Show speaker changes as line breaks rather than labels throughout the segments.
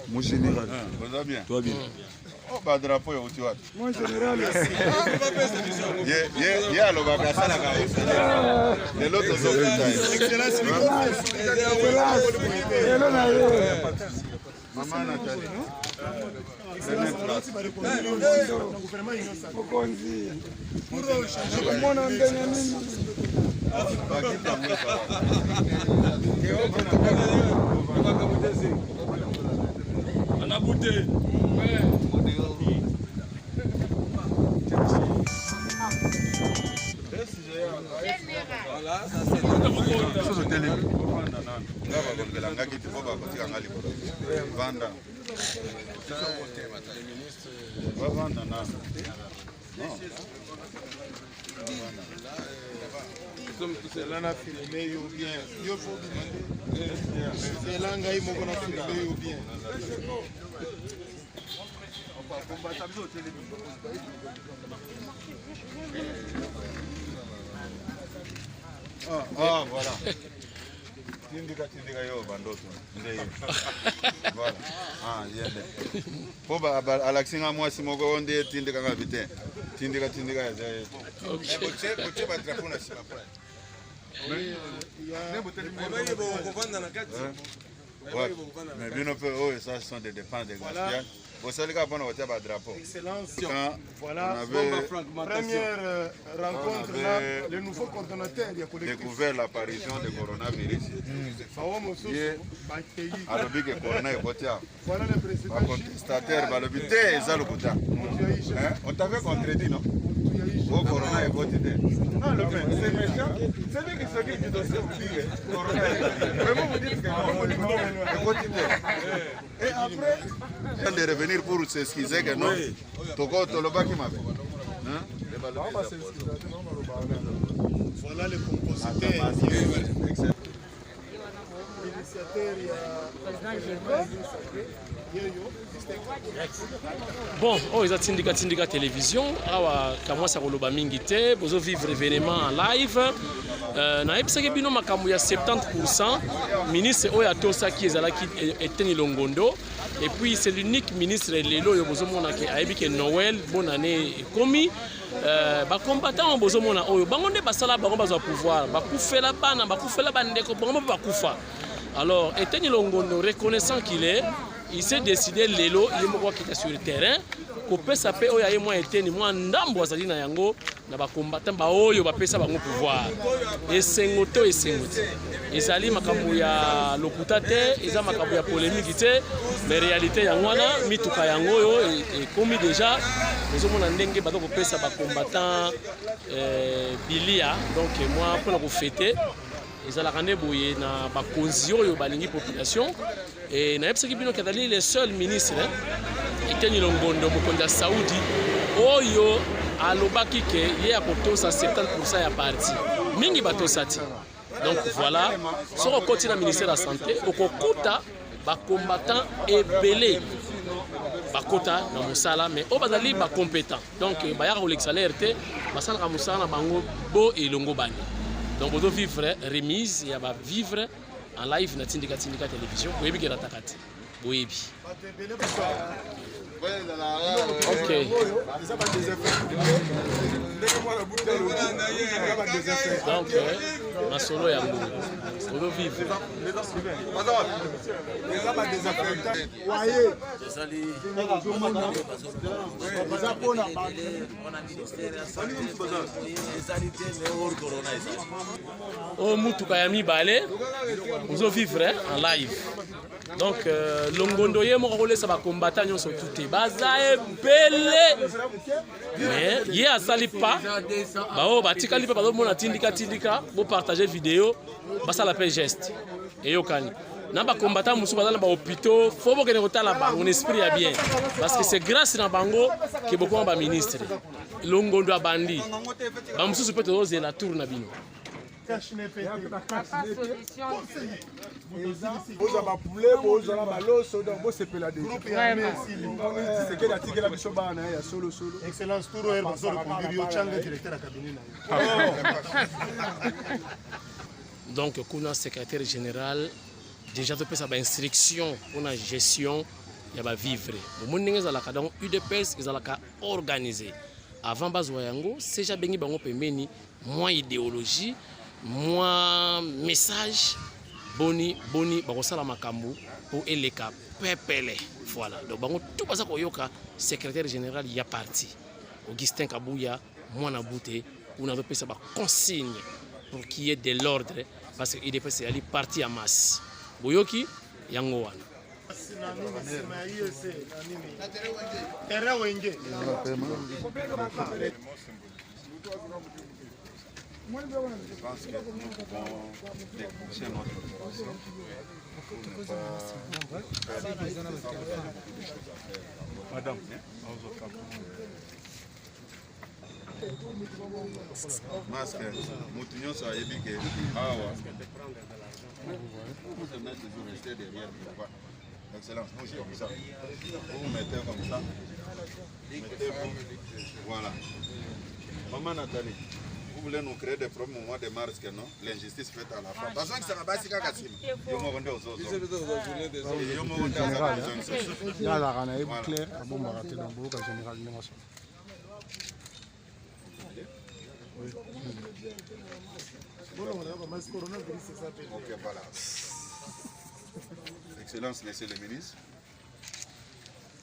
Mon général,
vous allez bien?
Toi bien.
Oh, bah, drapeau, tu vois.
Mon général,
Il y a le bagage à la gare. Et l'autre, c'est excellence. Maman Nathalie.
On a bouté.
C'est là filmé ou bien. Il faut demander. C'est là qu'il faut filmé ou bien. Ah, voilà. Tindika yo bandoto. Voilà. Ah, yende. Poba alaksinga mwasi moko onde tindika ngabite. Tindika ya zai. Boche ba drapeau na sima pala. Mais bien ça sont des dépenses de gaspillage. Vous savez qu'on a un drapeau.
Excellence. Voilà, première rencontre là, le nouveau coordonnateur du collectif.
Découvert l'apparition du coronavirus.
Voilà le président.
Contestataire, on t'avait contredit, non? Au corona est voté. Non, le fait, c'est méchant. C'est lui qui s'occupe du dossier, vous dites corona est voté. Vraiment, vous dites que est voté. Et après, de revenir pour s'excuser que non, Togo Toloba qui m'avait.
Voilà le compositeur.
Bon, oh, ils ont Tindika télévision. Awa kamwasa koloba mingi te, bozo vivre événement en live. Na ebisaki bino makambo ya 70%. Ministre oyo atosaki ezalaki Eteni Longondo. Et puis c'est l'unique ministre lelo yo bozo mona ke ayebi ke Noël bonne année ekomi. Ba combattant bozo mona oyo bango nde basala bango bazwa pouvoir, bakufela bana, bakufela bandeko, bango bakufa. Alors Eteni Longondo reconnaissant qu'il est, il s'est décidé lelo il moko qui était sur le terrain kopesa pe oyo aye moi Eteni moi ndambo azali na yango na ba combattant ba oyo ba pesa bango pouvoir. Esengoto esengoti. Ezali makambo ya lokuta te, eza makambo ya polémique te, mais réalité ya ngwana mituka yango yo et comme déjà nous avons ndenge ba kopesa ba combattant bilia donc moi pour la fêter ezalaka nde boye na bakonzi oyo balingi population et na yebisaki bino kadali le seul ministre Eteni Longondo mokonzi ya Saudi oyo alobaki ke ye akotosa 70% ya parti mingi batosati. Donc voilà, sur le côté du ministère de la Santé, au Kokuta, les combattants ebélé, bakota na musala, mais au bazali ba compétent. Donc bayar ou l'exalaire te, basala na musala na bango bo et longo bani. Donc on doit vivre remise, il y a ba vivre en live na Tindika télévision, boyebi ke ratakati, boyebi. Ok. Donc, ma solo ya mbou. Solo vivre. Oh, mutuka ya mibale, ozo vivre en live. Donc, Longondo ye moko kolesa ba combattant nyonso tuté. Baza ebele. Mais ye asali pa. Ba o batikali pa bazo mona Tindika bo partager vidéo, basala pe geste. Et yokani. Na ba combattant musu bazala ba hôpitaux, faut bo kene kotala ba on esprit ya bien parce que c'est grâce na bango que beaucoup ba ministre. Longondo abandi. Ba musu peut oser la tour na bino.
bozala poulet bozala baloso donc bosepela desekeli atikela biso bana na ye ya solosolo excellence tour oyo bazoreconduire yo tyanga directeur ya cabinet na yo
donc kuna secrétaire général déjà topesa bainstruction mpona gestion ya bavivre omoni ndenge ezalaka donc UDPS ezalaka organisé avant bazwa yango seja bengi bango pembeni mwa idéologie mwa message boni bakosala makambo po eleka pepele voilà donc bango tout baza koyoka secrétaire général ya parti Augustin Kabuya mwana bute una topesa baconsigne pour qu'il y ait de l'ordre parce que UDPS ali parti à masse boyoki yango wana
Je pense que nous pouvons déclencher notre position pour ne pas faire beaucoup de choses à faire. Madame, masque, mutu nyonso ayebi ke awa vous devez toujours rester derrière le pouvoir. Excellence, bougez comme ça. Vous vous mettez comme ça. Mettez-vous. Voilà. Maman Nathalie, vous voulez nous créer des problèmes au mois de mars que non? L'injustice faite à la femme. Parce que ça va pas si Kakassim. Yo mo rendez aux autres. Yo mo rendez aux autres.
Là, la rana est claire. Ah bon, bah, raté dans le boulot, général.
Ok, voilà. Excellence, Monsieur le ministre,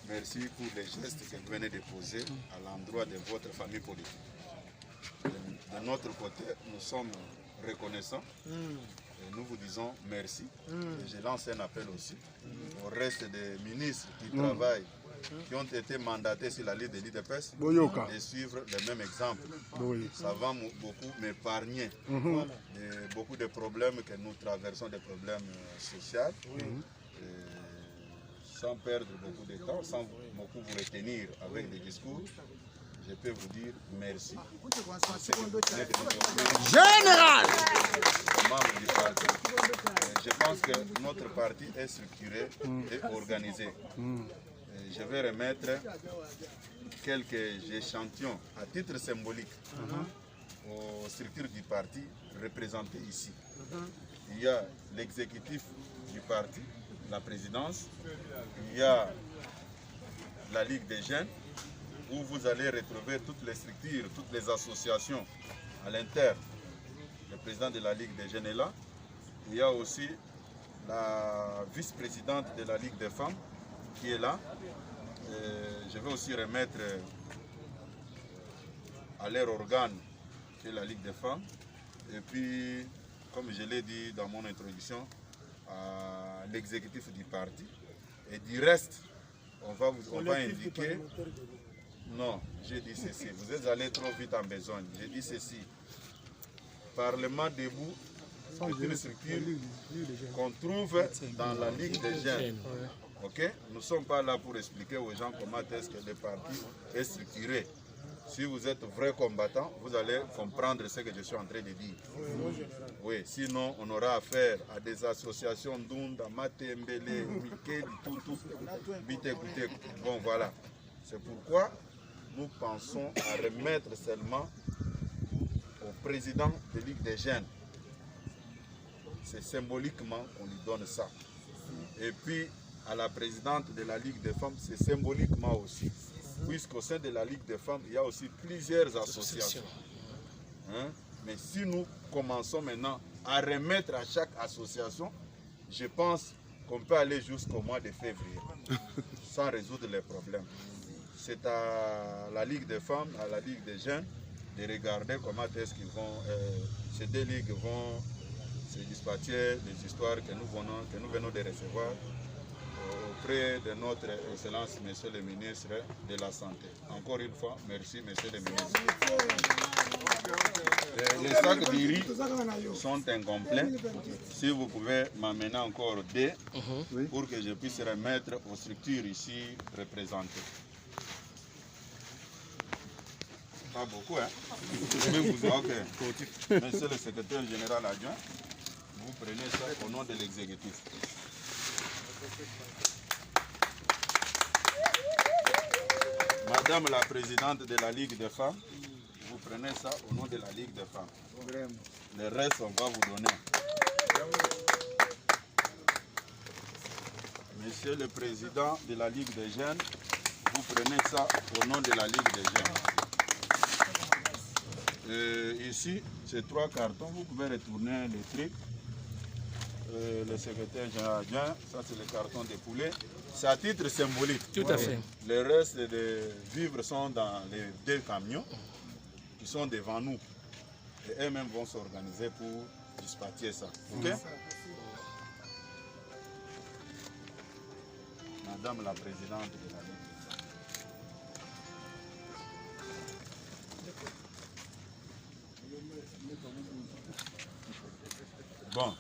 merci pour les gestes que vous venez de poser à l'endroit de votre famille politique. De notre côté, nous sommes reconnaissants et nous vous disons merci. Et je lance un appel aussi au reste des ministres qui travaillent, qui ont été mandatés sur la liste de l'UDPS, de suivre le même exemple. Ça va beaucoup m'épargner beaucoup de problèmes que nous traversons, des problèmes sociaux. Sans perdre beaucoup de temps, sans beaucoup vous retenir avec des discours, je peux vous dire merci.
Général!
Membre du parti. Je pense que notre parti est structuré et organisé. Je vais remettre quelques échantillons à titre symbolique aux structures du parti représentées ici. Il y a l'exécutif du parti, la présidence, il y a la Ligue des jeunes, où vous allez retrouver toutes les structures, toutes les associations à l'interne. Le président de la Ligue des jeunes est là. Il y a aussi la vice-présidente de la Ligue des femmes qui est là. Je vais aussi remettre à leur organe, qui est la Ligue des femmes. Et puis, comme je l'ai dit dans mon introduction, à l'exécutif du parti. Et du reste, on va indiquer... Non, j'ai dit ceci. Vous êtes allé trop vite en besogne. J'ai dit ceci. Parlement debout est une structure qu'on trouve dans la Ligue des jeunes. Okay? Nous ne sommes pas là pour expliquer aux gens comment est-ce que le parti est structuré. Si vous êtes vrai combattant, vous allez comprendre ce que je suis en train de dire. Oui, sinon on aura affaire à des associations d'Unda, Matembele, Miké, Tutu, Bitekoutek. Bon voilà. C'est pourquoi nous pensons à remettre seulement au président de Ligue des jeunes. C'est symboliquement qu'on lui donne ça. Et puis à la présidente de la Ligue des femmes, c'est symboliquement aussi. Puisqu'au sein de la Ligue des femmes, il y a aussi plusieurs associations. Hein? Mais si nous commençons maintenant à remettre à chaque association, je pense qu'on peut aller jusqu'au mois de février sans résoudre les problèmes. C'est à la Ligue des femmes, à la Ligue des jeunes, de regarder comment est-ce qu'ils vont, ces deux ligues vont se dispatcher des histoires que nous venons de recevoir auprès de notre Excellence, Monsieur le ministre de la Santé. Encore une fois, merci, Monsieur le ministre. Les sacs de riz sont incomplets. Si vous pouvez m'amener encore deux pour que je puisse remettre aux structures ici représentées. Pas beaucoup, hein? Ok. Monsieur le secrétaire général adjoint, vous prenez ça au nom de l'exécutif. Madame la présidente de la Ligue des femmes, vous prenez ça au nom de la Ligue des femmes. Le reste, on va vous donner. Monsieur le président de la Ligue des jeunes, vous prenez ça au nom de la Ligue des jeunes. Ici, c'est 3 cartons, vous pouvez retourner les trucs. Le secrétaire général adjoint, ça c'est le carton de poulet. C'est à titre symbolique.
Tout à fait.
Le reste des vivres sont dans les 2 camions qui sont devant nous. Et eux-mêmes vont s'organiser pour dispatcher ça. Ok? Madame la présidente de la Ligue. Bon,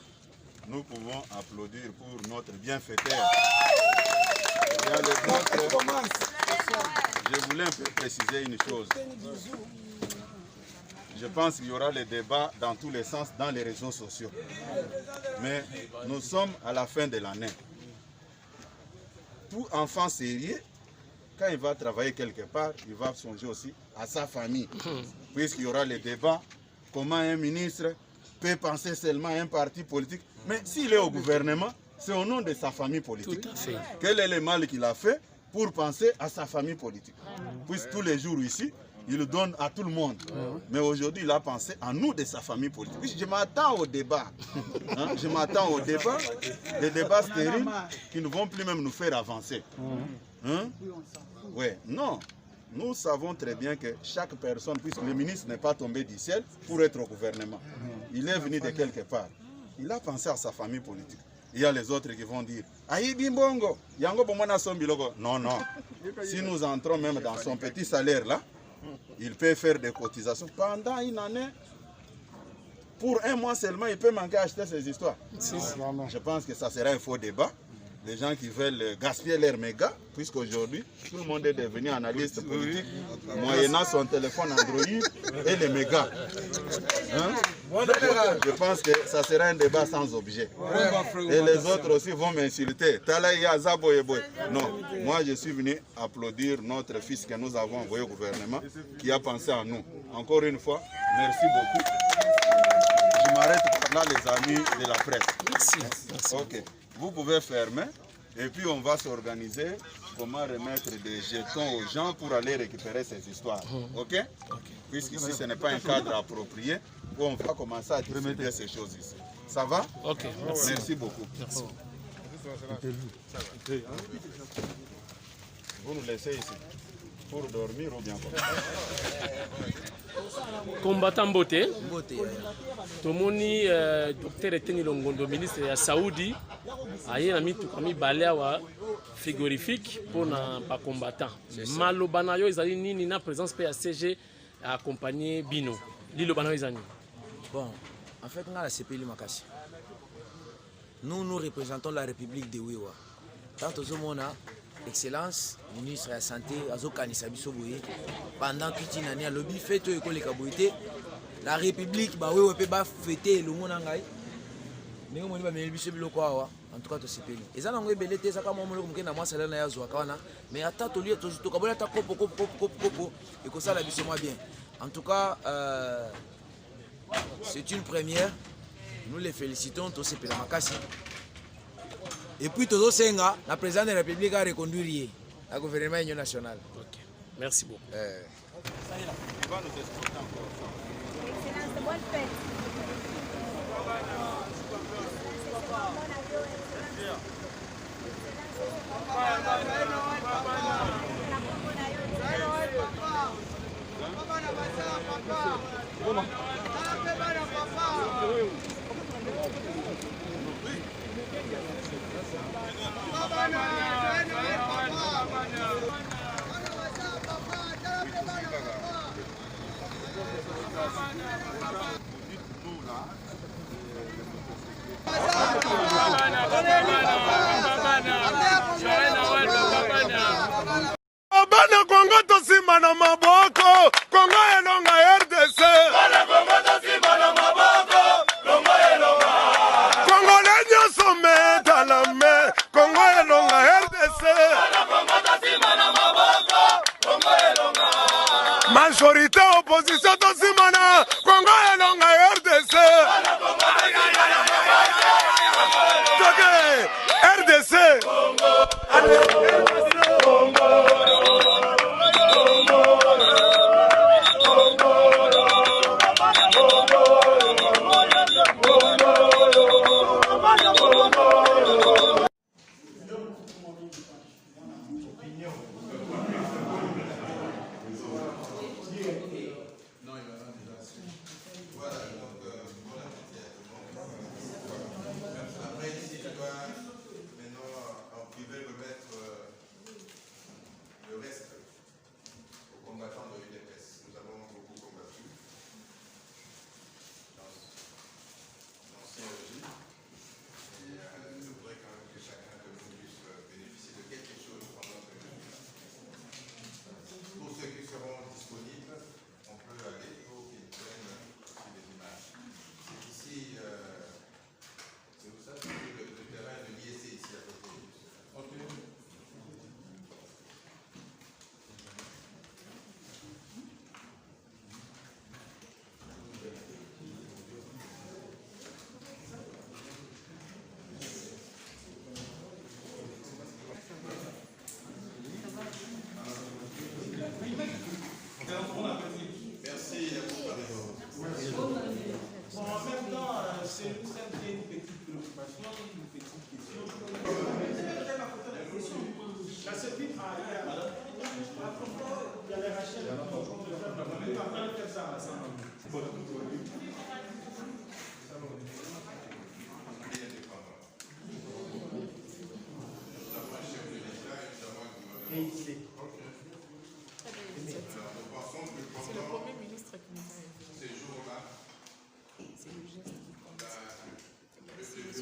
nous pouvons applaudir pour notre bienfaiteur. Je voulais un peu préciser une chose. Je pense qu'il y aura les débats dans tous les sens dans les réseaux sociaux. Mais nous sommes à la fin de l'année. Tout enfant sérieux, quand il va travailler quelque part, il va songer aussi à sa famille. Puisqu'il y aura les débats, comment un ministre peut penser seulement à un parti politique. Mais s'il est au gouvernement, c'est au nom de sa famille politique.
Tout à fait.
Quel est le mal qu'il a fait pour penser à sa famille politique? Puisque tous les jours ici, il le donne à tout le monde. Mais aujourd'hui, il a pensé à nous de sa famille politique. Je m'attends au débat. Hein? Je m'attends au débat, des débats stériles qui ne vont plus même nous faire avancer. Hein? Ouais, non. Nous savons très bien que chaque personne, puisque le ministre n'est pas tombé du ciel pour être au gouvernement, il est venu de quelque part. Il a pensé à sa famille politique. Il y a les autres qui vont dire Aïbi Mbongo, Yango Bomana Sombiloko. Non, non. Si nous entrons même dans son petit salaire là, il peut faire des cotisations pendant une année. Pour un mois seulement, il peut manquer acheter ces histoires. Je pense que ça sera un faux débat. Les gens qui veulent gaspiller leur méga, puisqu'aujourd'hui, tout le monde est devenu analyste politique, moyennant son téléphone Android et les mégas. Hein? Je pense que ça sera un débat sans objet. Et les autres aussi vont m'insulter. Non, moi je suis venu applaudir notre fils que nous avons envoyé au gouvernement, qui a pensé à nous. Encore une fois, merci beaucoup. Je m'arrête par là, les amis de la presse.
Merci.
Ok. Vous pouvez fermer et puis on va s'organiser comment remettre des jetons aux gens pour aller récupérer ces histoires. Ok? Puisqu'ici ce n'est pas un cadre approprié, on va commencer à distribuer ces choses ici. Ça va?
Ok.
Merci beaucoup.
Merci.
Vous nous laissez ici pour dormir ou bien quoi?
Combattant Mbote, tomoni docteur Eteni Longondo, ministre ya Saoudi, aye na mitu kami balea wa frigorifique pour na pas combattant. Malobana yo ezali nini na présence pe ya CG à accompagner Bino. Lilobana yo ezani.
Bon, en fait, on a la CPI Makassi. Nous représentons la République de Wiwa. Tant que nous Excellence, ministre de la Santé, pendant que tu as lobby fait la République, peut fêter le monde. En tout cas, c'est payé. Et ça, on a belleté, ça comme on a moi salaire na zouakana, mais attends au lieu tout kabona ta kopo et que ça la bise moi bien. En tout cas, c'est une première. Nous les félicitons tous ces Makassi. Et puis tout senga, la présidente de la République a reconduit le gouvernement union national.
Ok. Merci beaucoup.
Il va nous expliquer encore ça.
Excellence, bonne fête.
bana Kongo tosima na maboko Kongo elonga RDC bana Kongo tosima na maboko Kongo elonga Kongo lenyo some talame Kongo elonga RDC bana Kongo tosima na maboko Kongo elonga majorité opposition tosima na Kongo elonga RDC bana Kongo RDC Congo
C'est le Premier ministre qui nous a invités. C'est le geste qui compte. C'est le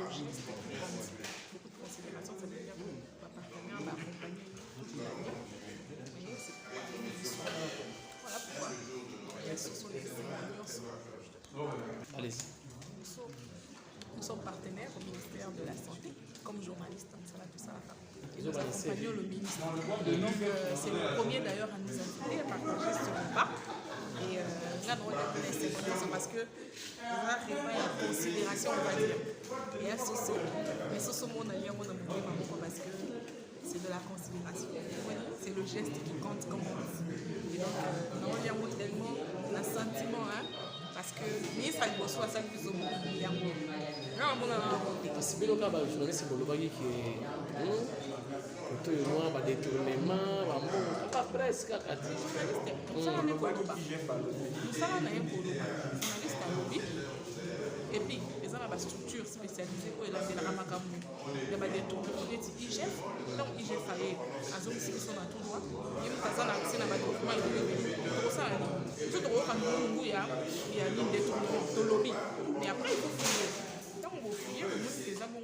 geste qui compte. Beaucoup de considération, ça veut dire que ma partenaire va accompagner. Voilà pourquoi. Ce sont les alliances.
Allez-y.
Nous sommes partenaires au ministère de la Santé, comme journalistes, ça va tout ça. Et nous accompagnons le ministre. Donc c'est le premier d'ailleurs à nous inviter à partager ce repas. Et là, nous avons parce que nous arrivons à la considération, on va dire. Et à ce mais ce monde parce que c'est de la considération. C'est le geste qui compte comme on dit. Et donc, nous avons tellement un sentiment, hein, parce que le ministre a besoin de ça plus au monde.
Si bien que les journalistes qui ont un détournement, pas presque.
Et puis, les gens ont une structure spécialisée pour la Ramakamu. Il y a des détournements de IGF. Donc, IGF a une zone qui sont dans tout droit. Il y a des documents qui sont ça. Tout droit, il y a un détournement de lobby. Mais après, il faut fouiller. Quand on va fouiller, on dit que les hommes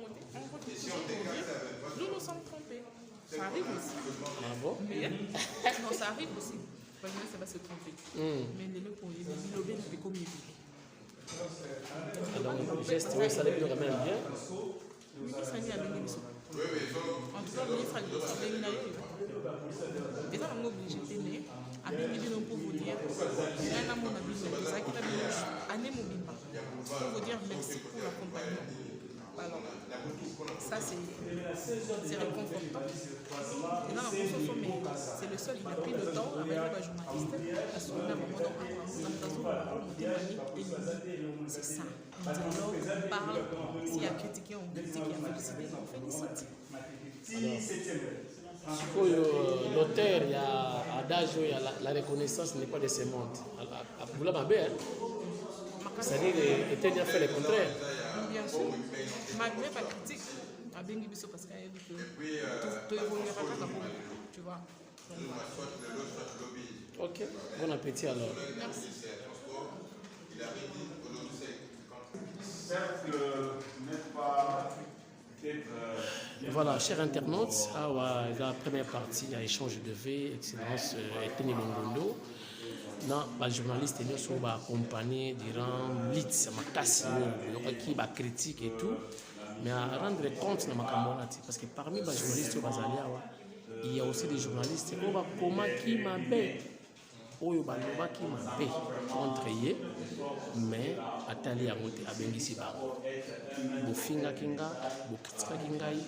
nous nous sommes trompés. Ça arrive aussi.
Ah bon?
Mais non, ça arrive aussi. Parce que ça va se tromper. Mais les lobbies, le lobby, c'est comme il dit.
Alors, le geste, ça les peut remettre bien.
Le ministre a mis à donner des sous. En tout cas, le ministre a dit que ça va être et ça, on est obligé de tenir. À bien pour vous dire, il y a un amour à vivre, ça qui est année mobile. Pour vous dire merci pour l'accompagnement. Alors, ça c'est réconfortant. Et là, c'est le seul, il a pris le temps avec les journalistes à se donner un moment c'est ça. On dialogue, on parle. S'il y a critiqué, on critique, il y a félicité, on félicite.
L'auteur, il y a adagio, il y a la reconnaissance n'est pas de ce monde. Vous l'avez, c'est-à-dire qu'il a fait le contraire.
Bien sûr. Malgré ma critique, à Bengibiso, parce qu'il a dit que tu évolueras quand tu vois.
Ok, bon appétit alors.
Merci.
Cercle n'est pas
Voilà, chers internautes, la première partie, il y a échange de V, Excellence Eteni Longondo. Les journalistes sont accompagnés durant blitz, qui va critique et tout, mais à rendre compte de ma camarade, parce que parmi les journalistes il y a aussi des journalistes qui m'appellent. Oyo baloba qui m'appelle contre eux, mais atali ya mote abengisi bango. Bofinga kinga, bokitika kingai,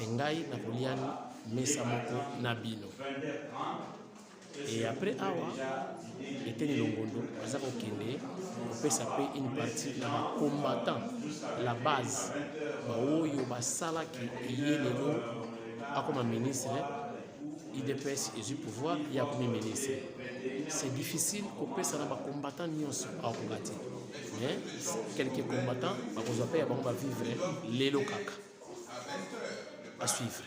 engai na koliani mesa moko na bino. Et après awa, Eteni Longondo, azako kende, opesa pe une partie na ba combattant, la base, ba oyo basala ki yelelo akoma ministre, IDPS et du pouvoir, il y a comme ministre. C'est difficile qu'on puisse avoir des combattants à combattre. Mais quelques combattants, on va vivre les locaux. À suivre.